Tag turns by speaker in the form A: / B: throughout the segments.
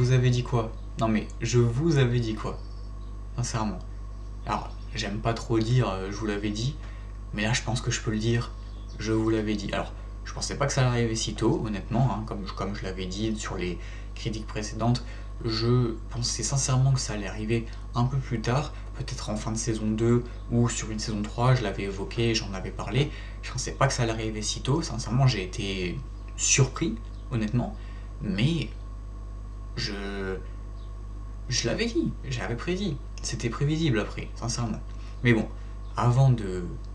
A: vous avais dit quoi? Non mais, je vous avais dit quoi? Sincèrement. Alors, j'aime pas trop dire je vous l'avais dit, mais là je pense que je peux le dire, je vous l'avais dit. Alors, je pensais pas que ça allait arriver si tôt, honnêtement, hein, comme je l'avais dit sur les critiques précédentes. Je pensais sincèrement que ça allait arriver un peu plus tard, peut-être en fin de saison 2 ou sur une saison 3, je l'avais évoqué, j'en avais parlé. Je pensais pas que ça allait arriver si tôt, sincèrement j'ai été surpris, honnêtement, mais je, je l'avais dit, j'avais prédit. C'était prévisible après, sincèrement. Mais bon, avant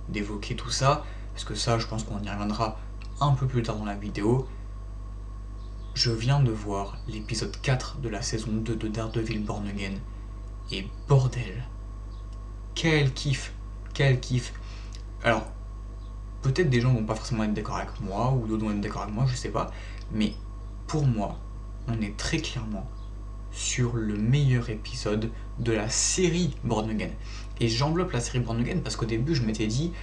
A: d'évoquer tout ça, parce que ça, je pense qu'on y reviendra un peu plus tard dans la vidéo, je viens de voir l'épisode 4 de la saison 2 de Daredevil Born Again. Et bordel, quel kiff, quel kiff. Alors, peut-être des gens vont pas forcément être d'accord avec moi, ou d'autres vont être d'accord avec moi, je sais pas. Mais pour moi, on est très clairement sur le meilleur épisode de la série Born Again. Et j'enveloppe la série Born Again parce qu'au début je m'étais dit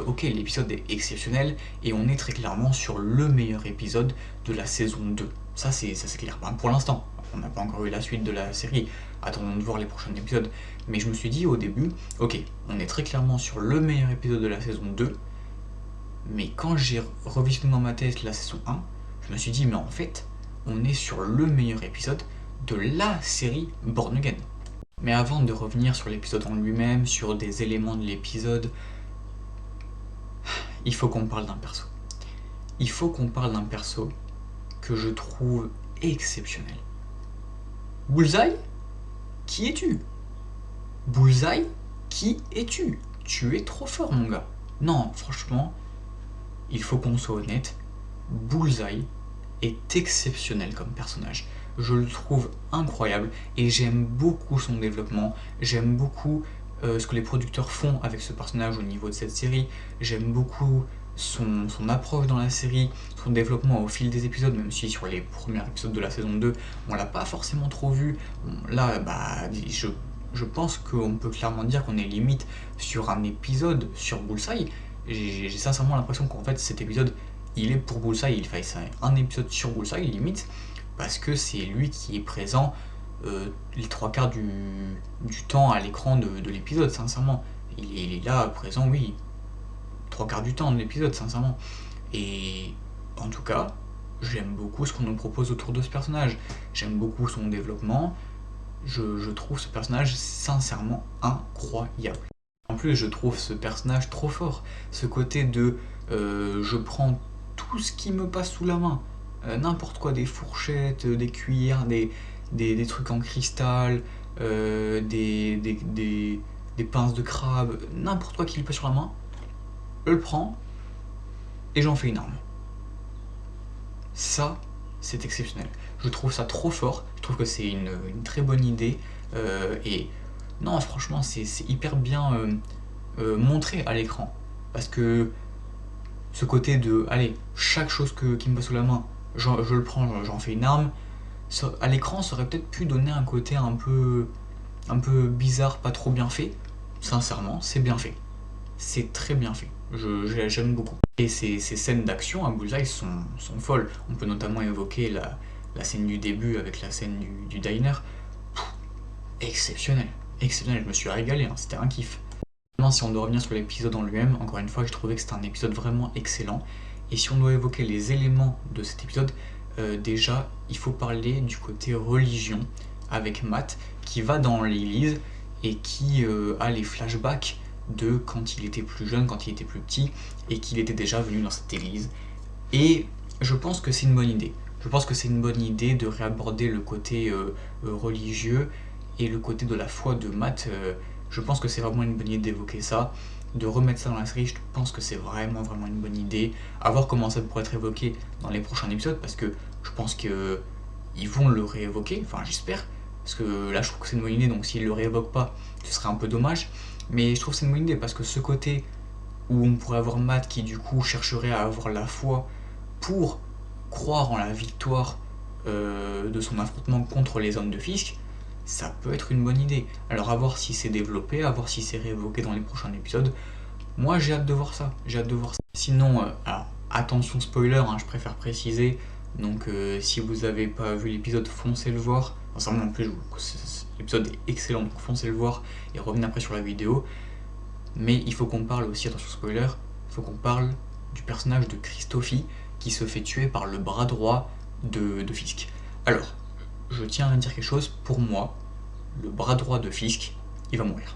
A: ok, l'épisode est exceptionnel et on est très clairement sur le meilleur épisode de la saison 2. Ça c'est clair, ben, pour l'instant. On n'a pas encore eu la suite de la série, attendons de voir les prochains épisodes. Mais je me suis dit au début, ok, on est très clairement sur le meilleur épisode de la saison 2. Mais quand j'ai revisité dans ma tête la saison 1, je me suis dit mais en fait, on est sur le meilleur épisode de la série Born Again. Mais avant de revenir sur l'épisode en lui-même, sur des éléments de l'épisode, il faut qu'on parle d'un perso. Il faut qu'on parle d'un perso que je trouve exceptionnel. Bullseye, qui es-tu? Bullseye, qui es-tu? Tu es trop fort, mon gars. Non, franchement, il faut qu'on soit honnête, Bullseye est exceptionnel comme personnage. Je le trouve incroyable et j'aime beaucoup son développement, j'aime beaucoup ce que les producteurs font avec ce personnage au niveau de cette série, j'aime beaucoup son approche dans la série, son développement au fil des épisodes, même si sur les premiers épisodes de la saison 2, on l'a pas forcément trop vu. Là, bah, je pense qu'on peut clairement dire qu'on est limite sur un épisode sur Bullseye. J'ai sincèrement l'impression qu'en fait cet épisode il est pour Bullseye, il fallait un épisode sur Bullseye limite, parce que c'est lui qui est présent les trois quarts du temps à l'écran de l'épisode, sincèrement. Il est là, présent, oui, trois quarts du temps de l'épisode, sincèrement. Et en tout cas, j'aime beaucoup ce qu'on nous propose autour de ce personnage. J'aime beaucoup son développement. Je trouve ce personnage sincèrement incroyable. En plus, je trouve ce personnage trop fort. Ce côté de je prends tout ce qui me passe sous la main. N'importe quoi, des fourchettes, des cuillères, des trucs en cristal, des pinces de crabe, n'importe quoi qui lui passe sur la main, je le prends et j'en fais une arme. Ça, c'est exceptionnel. Je trouve ça trop fort, je trouve que c'est une très bonne idée, et non, franchement, c'est hyper bien montré à l'écran. Parce que ce côté de, allez, chaque chose qui me passe sous la main, je le prends, j'en fais une arme, à l'écran, ça aurait peut-être pu donner un côté un peu bizarre, pas trop bien fait. Sincèrement, c'est bien fait. C'est très bien fait. J'aime beaucoup. Et ces scènes d'action à Bullseye sont folles. On peut notamment évoquer la scène du début avec la scène du diner. Exceptionnel. Exceptionnel, je me suis régalé, hein. C'était un kiff. Maintenant, si on doit revenir sur l'épisode en lui-même, encore une fois, je trouvais que c'était un épisode vraiment excellent. Et si on doit évoquer les éléments de cet épisode, déjà, il faut parler du côté religion avec Matt qui va dans l'église et qui a les flashbacks de quand il était plus jeune, quand il était plus petit et qu'il était déjà venu dans cette église. Et je pense que c'est une bonne idée. Je pense que c'est une bonne idée de réaborder le côté religieux et le côté de la foi de Matt. Je pense que c'est vraiment une bonne idée d'évoquer ça, de remettre ça dans la série. Je pense que c'est vraiment une bonne idée. À voir comment ça pourrait être évoqué dans les prochains épisodes, parce que je pense qu'ils vont le réévoquer, enfin j'espère, parce que là je trouve que c'est une bonne idée, donc s'ils le réévoquent pas, ce serait un peu dommage. Mais je trouve que c'est une bonne idée, parce que ce côté où on pourrait avoir Matt qui du coup chercherait à avoir la foi pour croire en la victoire de son affrontement contre les hommes de Fisk, ça peut être une bonne idée. Alors à voir si c'est développé, à voir si c'est réévoqué dans les prochains épisodes. Moi j'ai hâte de voir ça, j'ai hâte de voir ça. Sinon, alors, attention spoiler, hein, je préfère préciser, Donc si vous n'avez pas vu l'épisode, foncez le voir. Enfin, non plus, l'épisode est excellent, donc foncez le voir et revenez après sur la vidéo. Mais il faut qu'on parle aussi, attention spoiler, il faut qu'on parle du personnage de Christophie qui se fait tuer par le bras droit de Fisk. Alors, je tiens à dire quelque chose, pour moi, le bras droit de Fisk, il va mourir.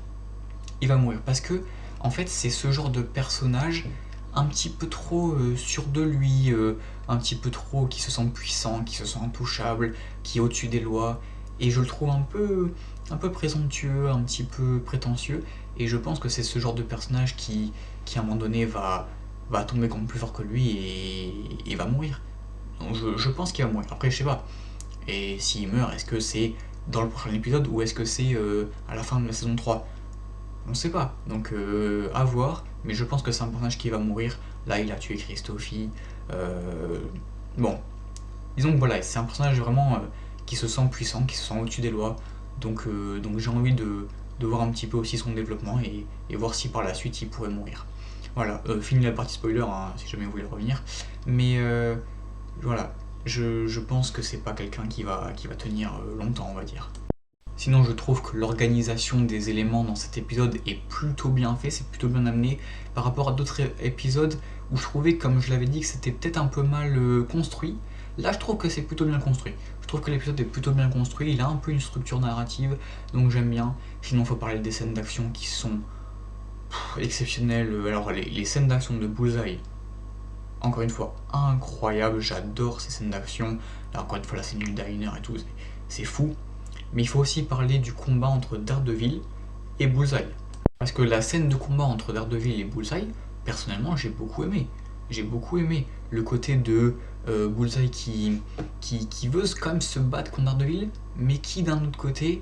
A: Il va mourir parce que, en fait, c'est ce genre de personnage un petit peu trop sûr de lui, un petit peu trop qui se sent puissant, qui se sent intouchable, qui est au-dessus des lois, et je le trouve un peu présomptueux, un petit peu prétentieux, et je pense que c'est ce genre de personnage qui à un moment donné va tomber comme plus fort que lui et va mourir. Donc je pense qu'il va mourir. Après, je sais pas. Et s'il meurt, est-ce que c'est dans le prochain épisode ou est-ce que c'est à la fin de la saison 3? On sait pas. Donc à voir. Mais je pense que c'est un personnage qui va mourir. Là, il a tué Christophie. Bon. Disons que voilà, c'est un personnage vraiment qui se sent puissant, qui se sent au-dessus des lois. Donc j'ai envie de voir un petit peu aussi son développement et voir si par la suite il pourrait mourir. Voilà, fini la partie spoiler, hein, si jamais vous voulez revenir. Mais voilà, je pense que c'est pas quelqu'un qui va tenir longtemps, on va dire. Sinon, je trouve que l'organisation des éléments dans cet épisode est plutôt bien fait, c'est plutôt bien amené par rapport à d'autres épisodes où je trouvais, comme je l'avais dit, que c'était peut-être un peu mal construit. Là, je trouve que c'est plutôt bien construit. Je trouve que l'épisode est plutôt bien construit, il a un peu une structure narrative, donc j'aime bien. Sinon, il faut parler des scènes d'action qui sont exceptionnelles. Alors, les scènes d'action de Bullseye, encore une fois, incroyable, j'adore ces scènes d'action. Alors, encore une fois, la scène du diner et tout, c'est fou. Mais il faut aussi parler du combat entre Daredevil et Bullseye. Parce que la scène de combat entre Daredevil et Bullseye, personnellement, j'ai beaucoup aimé. J'ai beaucoup aimé le côté de Bullseye qui veut quand même se battre contre Daredevil, mais qui d'un autre côté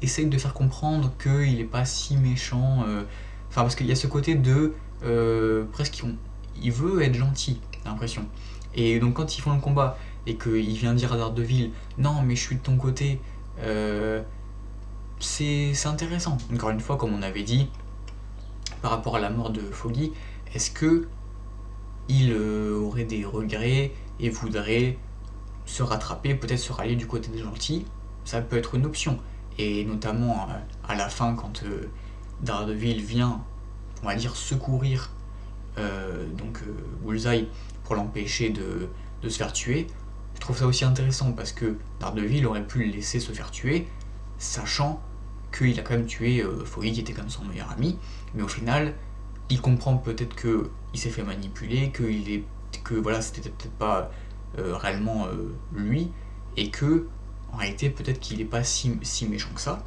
A: essaye de faire comprendre qu'il n'est pas si méchant. Enfin, parce qu'il y a ce côté de presque il veut être gentil, j'ai l'impression. Et donc quand ils font le combat et qu'il vient dire à Daredevil non mais je suis de ton côté, c'est intéressant. Encore une fois, comme on avait dit, par rapport à la mort de Foggy, est-ce que il aurait des regrets et voudrait se rattraper, peut-être se rallier du côté des gentils? Ça peut être une option. Et notamment à la fin, quand Daredevil vient, on va dire, secourir Bullseye pour l'empêcher de se faire tuer, je trouve ça aussi intéressant parce que Daredevil aurait pu le laisser se faire tuer, sachant qu'il a quand même tué Foggy qui était comme son meilleur ami, mais au final, il comprend peut-être qu'il s'est fait manipuler, que voilà, c'était peut-être pas réellement lui, et que en réalité peut-être qu'il n'est pas si méchant que ça,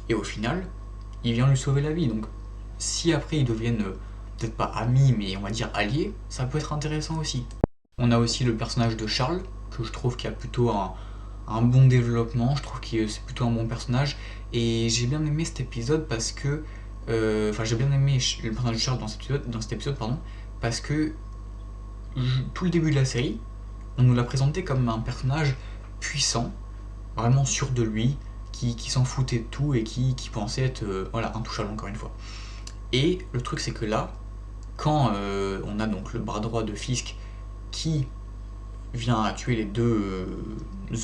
A: et au final, il vient lui sauver la vie. Donc si après ils deviennent peut-être pas amis, mais on va dire alliés, ça peut être intéressant aussi. On a aussi le personnage de Charles, que je trouve qui a plutôt un bon développement, je trouve que c'est plutôt un bon personnage, et j'ai bien aimé cet épisode parce que j'ai bien aimé le personnage de Charles dans cet épisode, parce que tout le début de la série, on nous l'a présenté comme un personnage puissant, vraiment sûr de lui, qui s'en foutait de tout et qui pensait être intouchable encore une fois. Et le truc c'est que là, quand on a donc le bras droit de Fisk qui vient à tuer les deux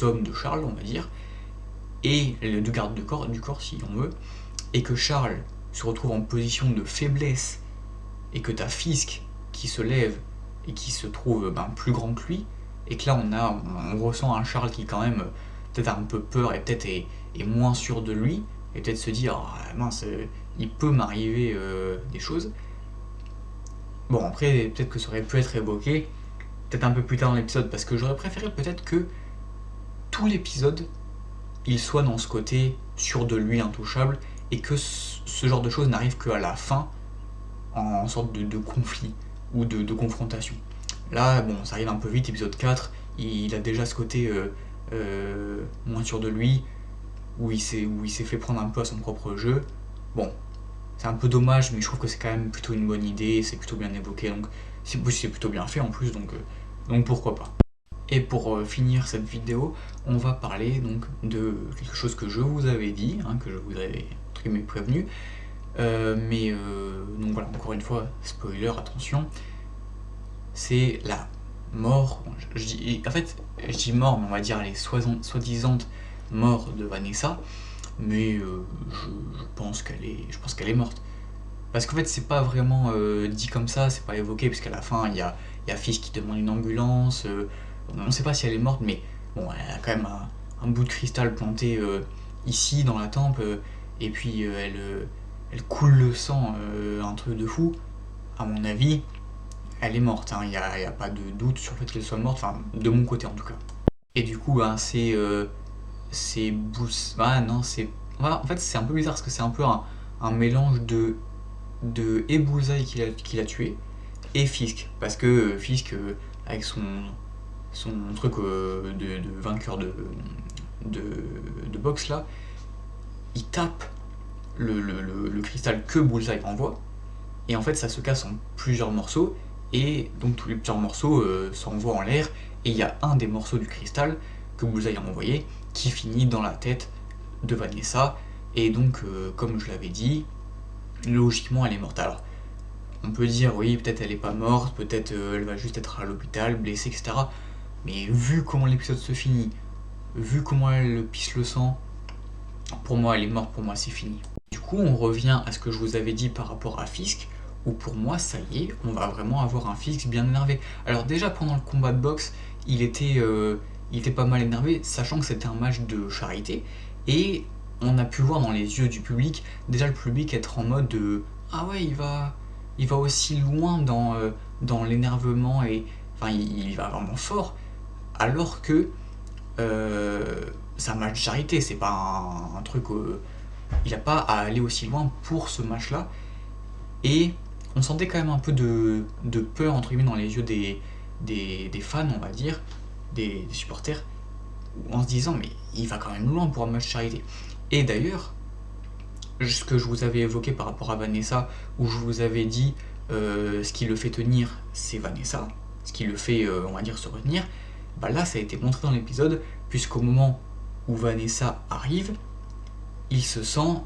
A: hommes de Charles, on va dire, et les deux gardes du corps si on veut, et que Charles se retrouve en position de faiblesse, et que t'as Fisk qui se lève et qui se trouve plus grand que lui, et que là on ressent un Charles qui quand même peut-être a un peu peur et peut-être est moins sûr de lui, et peut-être se dire oh, mince, il peut m'arriver des choses. Bon après peut-être que ça aurait pu être évoqué peut-être un peu plus tard dans l'épisode, parce que j'aurais préféré peut-être que tout l'épisode il soit dans ce côté sûr de lui, intouchable, et que ce genre de choses n'arrive qu'à la fin, en sorte de conflit ou de confrontation. Là, bon, ça arrive un peu vite, épisode 4, il a déjà ce côté moins sûr de lui, où il s'est fait prendre un peu à son propre jeu. Bon, c'est un peu dommage, mais je trouve que c'est quand même plutôt une bonne idée, c'est plutôt bien évoqué, donc c'est plutôt bien fait en plus, donc pourquoi pas. Et pour finir cette vidéo, on va parler donc de quelque chose que je vous avais dit, que je vous avais prévenu, donc voilà, encore une fois, spoiler, attention, c'est la mort, en fait, je dis mort, mais on va dire les soi-disant mort de Vanessa, mais je pense qu'elle est morte. Parce qu'en fait, c'est pas vraiment dit comme ça, c'est pas évoqué, parce qu'à la fin, il y a Fils qui demande une ambulance, on ne sait pas si elle est morte, mais bon, elle a quand même un bout de cristal planté ici, dans la tempe, et puis elle coule le sang, un truc de fou. À mon avis, elle est morte, hein. Y a pas de doute sur le fait qu'elle soit morte, enfin, de mon côté en tout cas. Et du coup, ben, c'est ah non, c'est. Voilà, en fait, c'est un peu bizarre parce que c'est un peu un mélange de et Bullseye qui l'a tué et Fisk. Parce que Fisk, avec son truc de vainqueur de, de boxe là, il tape le cristal que Bullseye envoie. Et en fait, ça se casse en plusieurs morceaux. Et donc, tous les petits morceaux s'envoient en l'air. Et il y a un des morceaux du cristal que Bullseye a envoyé qui finit dans la tête de Vanessa. Et donc, comme je l'avais dit, logiquement, elle est morte. Alors, on peut dire, oui, peut-être elle est pas morte, peut-être elle va juste être à l'hôpital, blessée, etc. Mais vu comment l'épisode se finit, vu comment elle pisse le sang, pour moi, elle est morte, pour moi, c'est fini. Du coup, on revient à ce que je vous avais dit par rapport à Fisk, où pour moi, ça y est, on va vraiment avoir un Fisk bien énervé. Alors déjà, pendant le combat de boxe, il était pas mal énervé, sachant que c'était un match de charité, et on a pu voir dans les yeux du public, déjà le public être en mode de ah ouais, il va aussi loin dans l'énervement, et enfin, il va vraiment fort, alors que c'est un match de charité, c'est pas un truc. Il n'a pas à aller aussi loin pour ce match-là. Et on sentait quand même un peu de peur, entre guillemets, dans les yeux des fans, on va dire, des supporters, en se disant, mais il va quand même loin pour un match de charité. Et d'ailleurs, ce que je vous avais évoqué par rapport à Vanessa, où je vous avais dit ce qui le fait tenir, c'est Vanessa, ce qui le fait, on va dire, se retenir, bah là, ça a été montré dans l'épisode, puisqu'au moment où Vanessa arrive, il se sent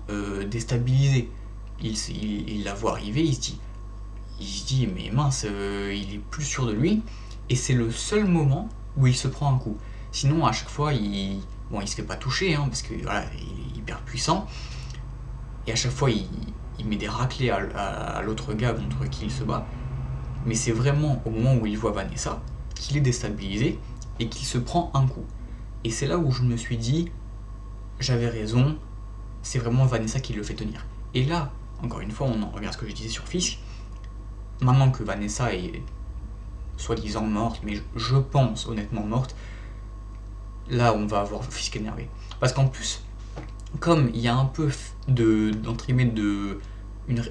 A: déstabilisé. Il la voit arriver, il se dit mais mince, il est plus sûr de lui, et c'est le seul moment où il se prend un coup. Sinon, à chaque fois, il se fait pas toucher, hein, parce que voilà, il est hyper puissant, et à chaque fois, il met des raclés à l'autre gars contre qui il se bat, mais c'est vraiment au moment où il voit Vanessa qu'il est déstabilisé et qu'il se prend un coup. Et c'est là où je me suis dit, j'avais raison, c'est vraiment Vanessa qui le fait tenir. Et là, encore une fois, on en revient à ce que je disais sur Fisk. Maintenant que Vanessa est soi-disant morte, mais je pense honnêtement morte, là on va avoir Fisk énervé. Parce qu'en plus, comme il y a un peu d'entre guillemets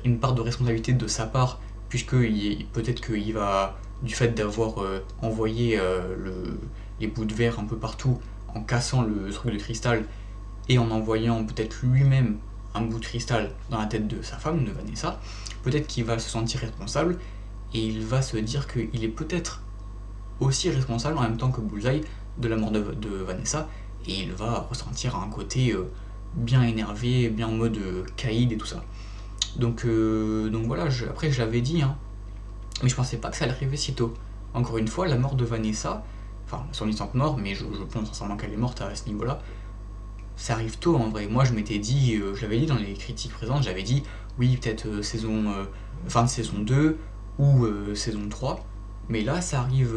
A: une part de responsabilité de sa part, puisque peut-être qu'il va, du fait d'avoir envoyé les bouts de verre un peu partout, en cassant le truc de cristal, et en envoyant peut-être lui-même un bout de cristal dans la tête de sa femme, de Vanessa, peut-être qu'il va se sentir responsable, et il va se dire qu'il est peut-être aussi responsable en même temps que Bullseye de la mort de Vanessa, et il va ressentir un côté bien énervé, bien en mode caïd et tout ça. Donc voilà, après je l'avais dit, hein, mais je pensais pas que ça allait arriver si tôt. Encore une fois, la mort de Vanessa, enfin son innocente mort, mais je pense sincèrement qu'elle est morte à ce niveau-là, ça arrive tôt en vrai. Moi je m'étais dit, je l'avais dit dans les critiques présentes, j'avais dit oui peut-être fin de saison 2 ou saison 3, mais là ça arrive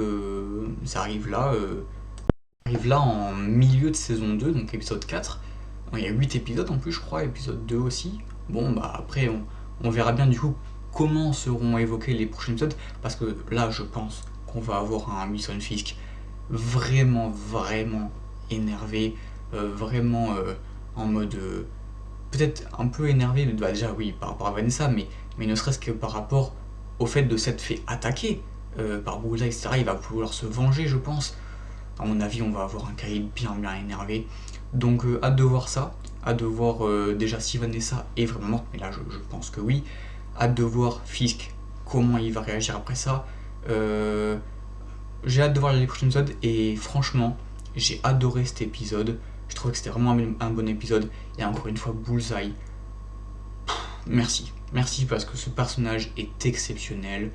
A: là en milieu de saison 2, donc épisode 4. Il y a 8 épisodes en plus je crois, épisode 2 aussi. Bon bah après on verra bien du coup comment seront évoqués les prochains épisodes, parce que là je pense qu'on va avoir un Wilson Fisk vraiment énervé, vraiment en mode peut-être un peu énervé, bah déjà oui par rapport à Vanessa, mais ne serait-ce que par rapport au fait de s'être fait attaquer par Bullseye, etc. Il va vouloir se venger je pense. À mon avis on va avoir un Kaïd bien énervé. Donc hâte de voir ça, hâte de voir déjà si Vanessa est vraiment morte, mais là je pense que oui. Hâte de voir Fisk, comment il va réagir après ça. J'ai hâte de voir les prochains épisodes, et franchement, j'ai adoré cet épisode. Je trouve que c'était vraiment un bon épisode. Et encore une fois, Bullseye, merci. Merci parce que ce personnage est exceptionnel.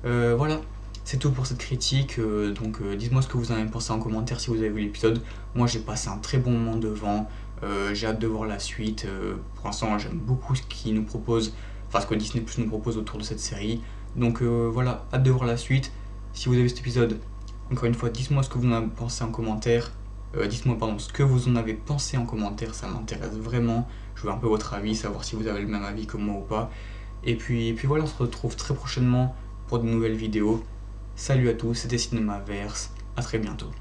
A: Voilà, C'est tout pour cette critique, donc dites-moi ce que vous en avez pensé en commentaire si vous avez vu l'épisode. Moi j'ai passé un très bon moment devant, j'ai hâte de voir la suite. Pour l'instant j'aime beaucoup ce qu'ils nous proposent, enfin ce que Disney Plus nous propose autour de cette série. Donc voilà, hâte de voir la suite. Si vous avez cet épisode, encore une fois, dites-moi ce que vous en avez pensé en commentaire. Dites-moi pardon, ce que vous en avez pensé en commentaire, ça m'intéresse vraiment. Je veux un peu votre avis, savoir si vous avez le même avis que moi ou pas. Et puis voilà, on se retrouve très prochainement pour de nouvelles vidéos. Salut à tous, c'était Cinémaverse, à très bientôt.